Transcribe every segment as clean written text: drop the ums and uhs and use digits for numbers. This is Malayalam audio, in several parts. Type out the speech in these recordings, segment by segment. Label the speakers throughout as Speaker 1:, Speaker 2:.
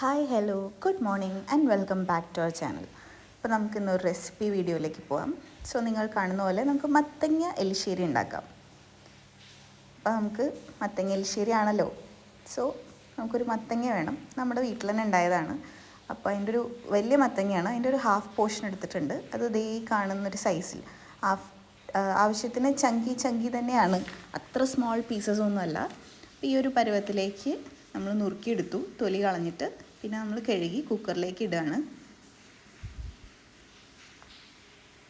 Speaker 1: Hi hello good morning and welcome back to our channel. അപ്പോൾ നമുക്കിന്നൊരു റെസിപ്പി വീഡിയോയിലേക്ക് പോകാം. സോ നിങ്ങൾ കാണുന്ന പോലെ നമുക്ക് മത്തങ്ങ എലിശ്ശേരി ഉണ്ടാക്കാം. അപ്പോൾ നമുക്ക് മത്തങ്ങ എലിശ്ശേരി ആണല്ലോ, സോ നമുക്കൊരു മത്തങ്ങ വേണം. നമ്മുടെ വീട്ടിൽ തന്നെ ഉണ്ടായതാണ്. അപ്പോൾ അതിൻ്റെ ഒരു വലിയ മത്തങ്ങയാണ്, അതിൻ്റെ ഒരു ഹാഫ് പോർഷൻ എടുത്തിട്ടുണ്ട്. അത് ദേ കാണുന്നൊരു സൈസിൽ ആവശ്യത്തിന് ചങ്കി തന്നെയാണ്, അത്ര സ്മോൾ പീസസ് ഒന്നുമല്ല. അപ്പോൾ ഈ ഒരു പരുവത്തിലേക്ക് നമ്മൾ നുറുക്കിയെടുത്തു, തൊലി കളഞ്ഞിട്ട്. പിന്നെ നമ്മൾ കഴുകി കുക്കറിലേക്ക് ഇടുകയാണ്.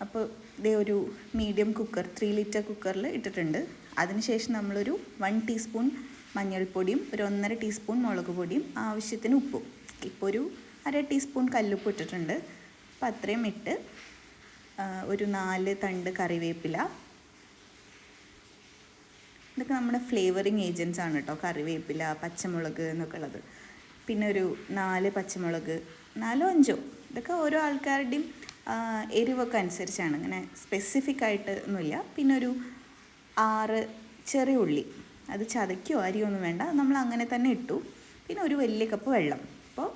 Speaker 1: അപ്പോൾ ഇതേ ഒരു മീഡിയം കുക്കർ 3 ലിറ്റർ കുക്കറിൽ ഇട്ടിട്ടുണ്ട്. അതിനുശേഷം നമ്മളൊരു 1 ടീസ്പൂൺ മഞ്ഞൾപ്പൊടിയും ഒരു 1.5 ടീസ്പൂൺ മുളക് പൊടിയും ആവശ്യത്തിന് ഉപ്പും, ഇപ്പോൾ ഒരു 1/2 ടീസ്പൂൺ കല്ലുപ്പ് ഇട്ടിട്ടുണ്ട്. അപ്പോൾ അത്രയും ഇട്ട് ഒരു 4 തണ്ട് കറിവേപ്പില. ഇതൊക്കെ നമ്മുടെ ഫ്ലേവറിങ് ഏജൻസ് ആണ് കേട്ടോ, കറിവേപ്പില, പച്ചമുളക് എന്നൊക്കെ ഉള്ളത്. പിന്നെ ഒരു 4 പച്ചമുളക്, 4 5, ഇതൊക്കെ ഓരോ ആൾക്കാരുടെയും എരിവൊക്കെ അനുസരിച്ചാണ്, അങ്ങനെ സ്പെസിഫിക് ആയിട്ട് ഒന്നുമില്ല. പിന്നെ ഒരു 6 ചെറിയ ഉള്ളി, അത് ചതയ്ക്കോ അരിയോ ഒന്നും വേണ്ട, നമ്മൾ അങ്ങനെ തന്നെ ഇട്ടു. പിന്നെ ഒരു വലിയ കപ്പ് വെള്ളം. അപ്പോൾ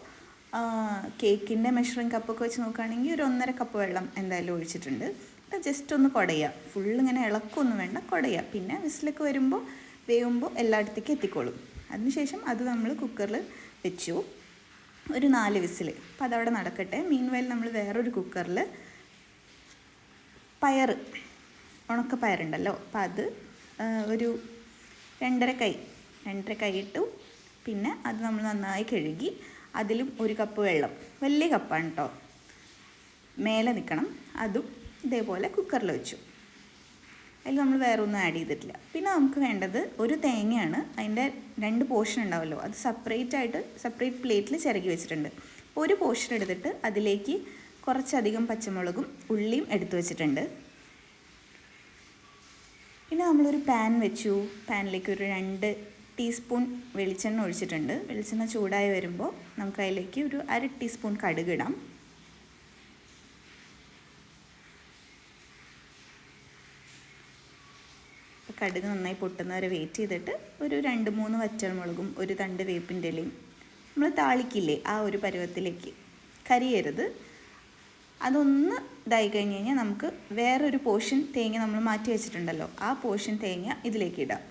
Speaker 1: കേക്കിൻ്റെ മെഷറിങ് കപ്പൊക്കെ വെച്ച് നോക്കുകയാണെങ്കിൽ ഒരു 1.5 കപ്പ് വെള്ളം എന്തായാലും ഒഴിച്ചിട്ടുണ്ട്. ജസ്റ്റ് ഒന്ന് കുടയുക, ഫുള്ളിങ്ങനെ ഇളക്കൊന്നും വേണ്ട, കുടയുക. പിന്നെ വിസിലൊക്കെ വേവുമ്പോൾ എല്ലായിടത്തേക്കും എത്തിക്കോളും. അതിനുശേഷം അത് നമ്മൾ കുക്കറിൽ വെച്ചു, ഒരു 4 വിസിൽ. അപ്പോൾ അതവിടെ നടക്കട്ടെ. മീൻവൈൽ നമ്മൾ വേറൊരു കുക്കറിൽ ഉണക്കപ്പയറുണ്ടല്ലോ, അപ്പോൾ അത് ഒരു 2.5 കൈ ഇട്ടു. പിന്നെ അത് നമ്മൾ നന്നായി കഴുകി അതിലും 1 കപ്പ് വെള്ളം, വലിയ കപ്പാണ് കേട്ടോ, മേലെ നിൽക്കണം, അതും ഇതേപോലെ കുക്കറിൽ വെച്ചു. അതിൽ നമ്മൾ വേറെ ഒന്നും ആഡ് ചെയ്തിട്ടില്ല. പിന്നെ നമുക്ക് വേണ്ടത് ഒരു തേങ്ങയാണ്. അതിൻ്റെ 2 പോർഷൻ ഉണ്ടാവുമല്ലോ, അത് സെപ്പറേറ്റ് പ്ലേറ്റിൽ ചിരകി വെച്ചിട്ടുണ്ട്. ഒരു പോർഷൻ എടുത്തിട്ട് അതിലേക്ക് കുറച്ചധികം പച്ചമുളകും ഉള്ളിയും എടുത്തു വെച്ചിട്ടുണ്ട്. പിന്നെ നമ്മളൊരു പാൻ വെച്ചു. പാനിലേക്ക് ഒരു 2 ടീസ്പൂൺ വെളിച്ചെണ്ണ ഒഴിച്ചിട്ടുണ്ട്. വെളിച്ചെണ്ണ ചൂടായി വരുമ്പോൾ നമുക്ക് അതിലേക്ക് ഒരു 1/2 ടീസ്പൂൺ കടുക് ഇടാം. കടുക് നന്നായി പൊട്ടുന്നവരെ വെയിറ്റ് ചെയ്തിട്ട് ഒരു 2-3 വറ്റൽമുളകും ഒരു തണ്ട് വേപ്പിൻ്റെ ഇലയും നമ്മൾ താളിക്കില്ലേ, ആ ഒരു പരുവത്തിലേക്ക്, കരിയരുത്. അതൊന്ന് ഇതായി കഴിഞ്ഞ് കഴിഞ്ഞാൽ നമുക്ക് വേറൊരു പോർഷൻ തേങ്ങ നമ്മൾ മാറ്റി വെച്ചിട്ടുണ്ടല്ലോ, ആ പോർഷൻ തേങ്ങ ഇതിലേക്ക് ഇടാം.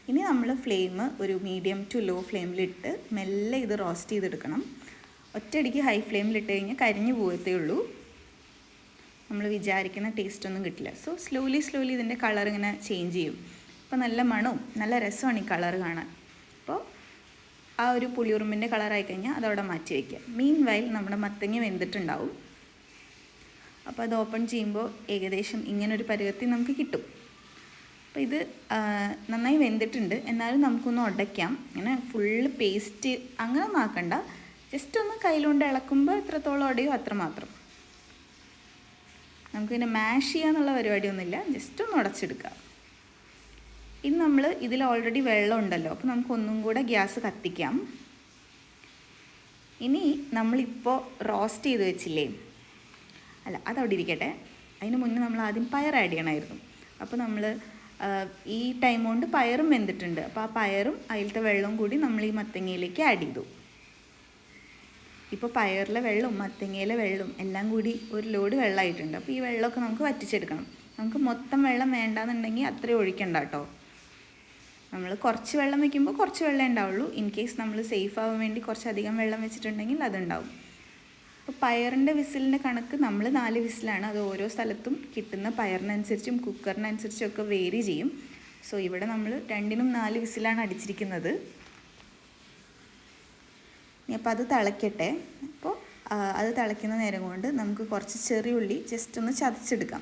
Speaker 1: ഇനി നമ്മൾ ഫ്ലെയിം ഒരു മീഡിയം ടു ലോ ഫ്ലെയിമിലിട്ട് മെല്ലെ ഇത് റോസ്റ്റ് ചെയ്തെടുക്കണം. ഒറ്റയടിക്ക് ഹൈ ഫ്ലെയിമിലിട്ട് കഴിഞ്ഞാൽ കരിഞ്ഞു പോകത്തേ ഉള്ളൂ, നമ്മൾ വിചാരിക്കുന്ന ടേസ്റ്റ് ഒന്നും കിട്ടില്ല. സോ സ്ലോലി ഇതിൻ്റെ കളർ ഇങ്ങനെ ചേഞ്ച് ചെയ്യും. അപ്പോൾ നല്ല മണവും നല്ല രസമാണ് ഈ കളർ കാണാൻ. അപ്പോൾ ആ ഒരു പുളിയുറുമ്പിൻ്റെ കളറായി കഴിഞ്ഞാൽ അതവിടെ മാറ്റി വയ്ക്കുക. മീൻവൈൽ നമ്മുടെ മത്തങ്ങ വെന്തിട്ടുണ്ടാവും. അപ്പോൾ അത് ഓപ്പൺ ചെയ്യുമ്പോൾ ഏകദേശം ഇങ്ങനൊരു പരുവത്തിൽ നമുക്ക് കിട്ടും. അപ്പോൾ ഇത് നന്നായി വെന്തിട്ടുണ്ട്, എന്നാലും നമുക്കൊന്ന് ഉടയ്ക്കാം. ഇങ്ങനെ ഫുള്ള് പേസ്റ്റ് അങ്ങനെ ഒന്നും ആക്കണ്ട, ജസ്റ്റ് ഒന്ന് കയ്യിലുകൊണ്ട് ഇളക്കുമ്പോൾ എത്രത്തോളം ഉടയോ അത്രമാത്രം. നമുക്കിങ്ങനെ മാഷ് ചെയ്യാന്നുള്ള പരിപാടിയൊന്നുമില്ല, ജസ്റ്റ് ഒന്ന് ഉടച്ചെടുക്കുക. ഇനി നമ്മൾ ഇതിൽ ഓൾറെഡി വെള്ളം ഉണ്ടല്ലോ, അപ്പോൾ നമുക്കൊന്നും കൂടെ ഗ്യാസ് കത്തിക്കാം. ഇനി നമ്മളിപ്പോൾ റോസ്റ്റ് ചെയ്ത് വെച്ചില്ലേ, അല്ല അതവിടെ ഇരിക്കട്ടെ, അതിന് മുന്നേ നമ്മൾ ആദ്യം പയർ ആഡ് ചെയ്യണമായിരുന്നു. അപ്പോൾ നമ്മൾ ഈ ടൈം കൊണ്ട് പയറും വെന്തിട്ടുണ്ട്. അപ്പോൾ ആ പയറും അതിലത്തെ വെള്ളവും കൂടി നമ്മൾ ഈ മത്തങ്ങയിലേക്ക് ആഡ് ചെയ്തു. ഇപ്പോൾ പയറിലെ വെള്ളവും മത്തങ്ങയിലെ വെള്ളവും എല്ലാം കൂടി ഒരു ലോഡ് വെള്ളമായിട്ടുണ്ട്. അപ്പോൾ ഈ വെള്ളമൊക്കെ നമുക്ക് വറ്റിച്ചെടുക്കണം. നമുക്ക് മൊത്തം വെള്ളം വേണ്ടാന്നുണ്ടെങ്കിൽ അത്രയും ഒഴിക്കണ്ട കേട്ടോ. നമ്മൾ കുറച്ച് വെള്ളം വയ്ക്കുമ്പോൾ കുറച്ച് വെള്ളം ഉണ്ടാവുള്ളൂ. ഇൻ കേസ് നമ്മൾ സേഫ് ആവാൻ വേണ്ടി കുറച്ചധികം വെള്ളം വെച്ചിട്ടുണ്ടെങ്കിൽ അതുണ്ടാവും. അപ്പോൾ പയറിൻ്റെ വിസിലിൻ്റെ കണക്ക് നമ്മൾ 4 വിസിലാണ്. അത് ഓരോ സ്ഥലത്തും കിട്ടുന്ന പയറിനനുസരിച്ചും കുക്കറിനനുസരിച്ചും ഒക്കെ വേരി ചെയ്യും. സോ ഇവിടെ നമ്മൾ 2നും 4 വിസിലാണ് അടിച്ചിരിക്കുന്നത്. അപ്പോൾ അത് തിളയ്ക്കട്ടെ. അപ്പോൾ അത് തിളയ്ക്കുന്ന നേരം കൊണ്ട് നമുക്ക് കുറച്ച് ചെറിയ ഉള്ളി ജസ്റ്റ് ഒന്ന് ചതച്ചെടുക്കാം.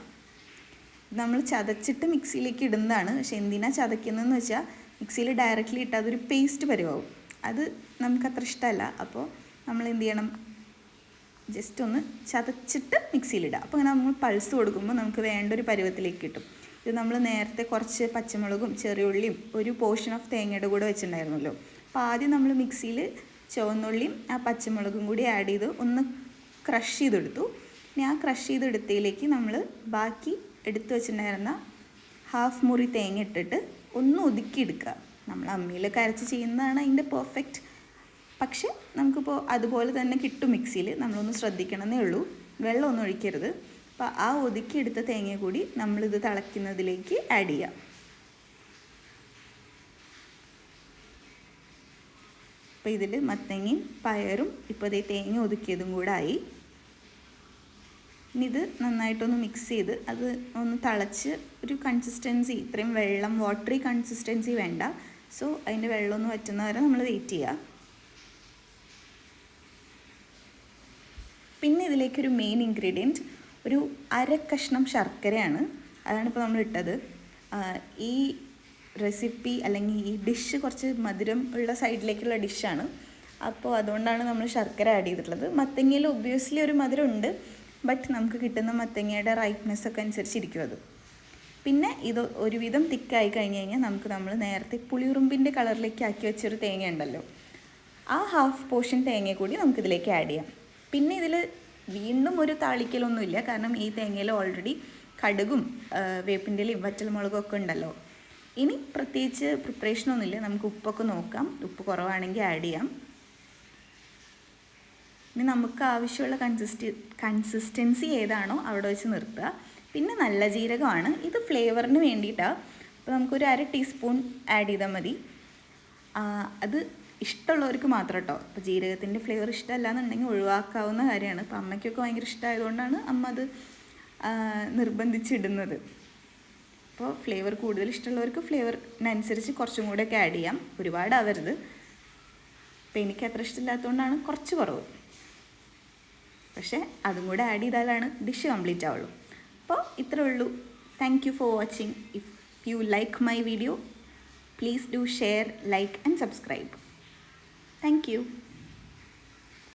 Speaker 1: നമ്മൾ ചതച്ചിട്ട് മിക്സിയിലേക്ക് ഇടുന്നതാണ്. പക്ഷെ എന്തിനാണ് ചതയ്ക്കുന്നതെന്ന് വെച്ചാൽ മിക്സിയിൽ ഡയറക്റ്റ്ലി ഇട്ടാൽ അതൊരു പേസ്റ്റ് പരിവാവും. അത് നമുക്കത്ര ഇഷ്ടമല്ല. അപ്പോൾ നമ്മൾ എന്ത് ചെയ്യണം, ജസ്റ്റ് ഒന്ന് ചതച്ചിട്ട് മിക്സിയിലിടുക. അപ്പോൾ അങ്ങനെ നമ്മൾ പൾസ് കൊടുക്കുമ്പോൾ നമുക്ക് വേണ്ടൊരു പരുവത്തിലേക്ക് കിട്ടും. ഇത് നമ്മൾ നേരത്തെ കുറച്ച് പച്ചമുളകും ചെറിയ ഉള്ളിയും ഒരു പോർഷൻ ഓഫ് തേങ്ങയുടെ കൂടെ വെച്ചിട്ടുണ്ടായിരുന്നല്ലോ. അപ്പോൾ ആദ്യം നമ്മൾ മിക്സിയിൽ ചുവന്നുള്ളിയും ആ പച്ചമുളകും കൂടി ആഡ് ചെയ്ത് ഒന്ന് ക്രഷ് ചെയ്തെടുത്തു. ഇനി ആ ക്രഷ് ചെയ്തെടുത്തതിലേക്ക് നമ്മൾ ബാക്കി എടുത്തു വെച്ചിട്ടുണ്ടായിരുന്ന 1/2 മുറി തേങ്ങ ഇട്ടിട്ട് ഒന്ന് ഒതുക്കിയെടുക്കുക. നമ്മൾ അമ്മിയിലൊക്കെ അരച്ച് ചെയ്യുന്നതാണ് അതിൻ്റെ പെർഫെക്റ്റ്. പക്ഷെ നമുക്കിപ്പോൾ അതുപോലെ തന്നെ കിട്ടും മിക്സിയിൽ. നമ്മളൊന്ന് ശ്രദ്ധിക്കണമെന്നേ ഉള്ളൂ, വെള്ളമൊന്നും ഒഴിക്കരുത്. അപ്പോൾ ആ ഒതുക്കിയെടുത്ത തേങ്ങ കൂടി നമ്മളിത് തിളയ്ക്കുന്നതിലേക്ക് ആഡ് ചെയ്യാം. അപ്പോൾ ഇതിൽ മത്തങ്ങയും പയറും ഇപ്പോൾ ഇതേ തേങ്ങ ഒതുക്കിയതും കൂടെ ആയി. ഇനി ഇത് നന്നായിട്ടൊന്ന് മിക്സ് ചെയ്ത് അത് ഒന്ന് തിളച്ച് ഒരു കൺസിസ്റ്റൻസി, ഇത്രയും വെള്ളം വാട്ടറി കൺസിസ്റ്റൻസി വേണ്ട. സോ അതിൻ്റെ വെള്ളം ഒന്ന് വറ്റുന്ന വരെ നമ്മൾ വെയിറ്റ് ചെയ്യുക. പിന്നെ ഇതിലേക്കൊരു മെയിൻ ഇൻഗ്രീഡിയൻറ്റ് ഒരു അരക്കഷ്ണം ശർക്കരയാണ്. അതാണിപ്പോൾ നമ്മൾ ഇട്ടത്. ഈ റെസിപ്പി അല്ലെങ്കിൽ ഈ ഡിഷ് കുറച്ച് മധുരം ഉള്ള സൈഡിലേക്കുള്ള ഡിഷാണ്. അപ്പോൾ അതുകൊണ്ടാണ് നമ്മൾ ശർക്കര ആഡ് ചെയ്തിട്ടുള്ളത്. മത്തങ്ങയിൽ ഒബ്വിയസ്ലി ഒരു മധുരം ഉണ്ട്, ബട്ട് നമുക്ക് കിട്ടുന്ന മത്തങ്ങയുടെ റൈപ്നെസ് ഒക്കെ അനുസരിച്ചിരിക്കും അത്. പിന്നെ ഇത് ഒരുവിധം തിക്കായി കഴിഞ്ഞ് കഴിഞ്ഞാൽ നമ്മൾ നേരത്തെ പുളിയുറുമ്പിൻ്റെ കളറിലേക്ക് ആക്കി വെച്ചൊരു തേങ്ങ ഉണ്ടല്ലോ, ആ ഹാഫ് പോർഷൻ തേങ്ങ കൂടി നമുക്കിതിലേക്ക് ആഡ് ചെയ്യാം. പിന്നെ ഇതിൽ വീണ്ടും ഒരു താളിക്കലൊന്നുമില്ല, കാരണം ഈ തേങ്ങയിൽ ഓൾറെഡി കടുകും വേപ്പിൻ്റെ ഇലയും വറ്റൽമുളകും ഒക്കെ ഉണ്ടല്ലോ. ഇനി പ്രത്യേകിച്ച് പ്രിപ്പറേഷനൊന്നുമില്ല. നമുക്ക് ഉപ്പൊക്കെ നോക്കാം, ഉപ്പ് കുറവാണെങ്കിൽ ആഡ് ചെയ്യാം. ഇനി നമുക്ക് ആവശ്യമുള്ള കൺസിസ്റ്റൻസി ഏതാണോ അവിടെ വെച്ച് നിർത്തുക. പിന്നെ നല്ല ജീരകമാണ്, ഇത് ഫ്ലേവറിന് വേണ്ടിയിട്ടാണ്. അപ്പോൾ നമുക്കൊരു 1/2 ടീസ്പൂൺ ആഡ് ചെയ്താൽ മതി. അത് ഇഷ്ടമുള്ളവർക്ക് മാത്രം കേട്ടോ. അപ്പോൾ ജീരകത്തിൻ്റെ ഫ്ലേവർ ഇഷ്ടമല്ല എന്നുണ്ടെങ്കിൽ ഒഴിവാക്കാവുന്ന കാര്യമാണ്. അപ്പോൾ അമ്മയ്ക്കൊക്കെ ഭയങ്കര ഇഷ്ടമായതുകൊണ്ടാണ് അമ്മ അത് നിർബന്ധിച്ചിടുന്നത്. അപ്പോൾ ഫ്ലേവർ കൂടുതൽ ഇഷ്ടമുള്ളവർക്ക് ഫ്ലേവറിനനുസരിച്ച് കുറച്ചും കൂടെയൊക്കെ ആഡ് ചെയ്യാം, ഒരുപാട് ആവരുത്. അപ്പോൾ എനിക്ക് അത്ര ഇഷ്ടമില്ലാത്തതുകൊണ്ടാണ് കുറച്ച് കുറവ്. പക്ഷേ അതും കൂടെ ആഡ് ചെയ്താലാണ് ഡിഷ് കംപ്ലീറ്റ് ആവുള്ളൂ. അപ്പോൾ ഇത്രേ ഉള്ളൂ. Thank you for watching. If you like my video, please do share, like and subscribe. Thank you.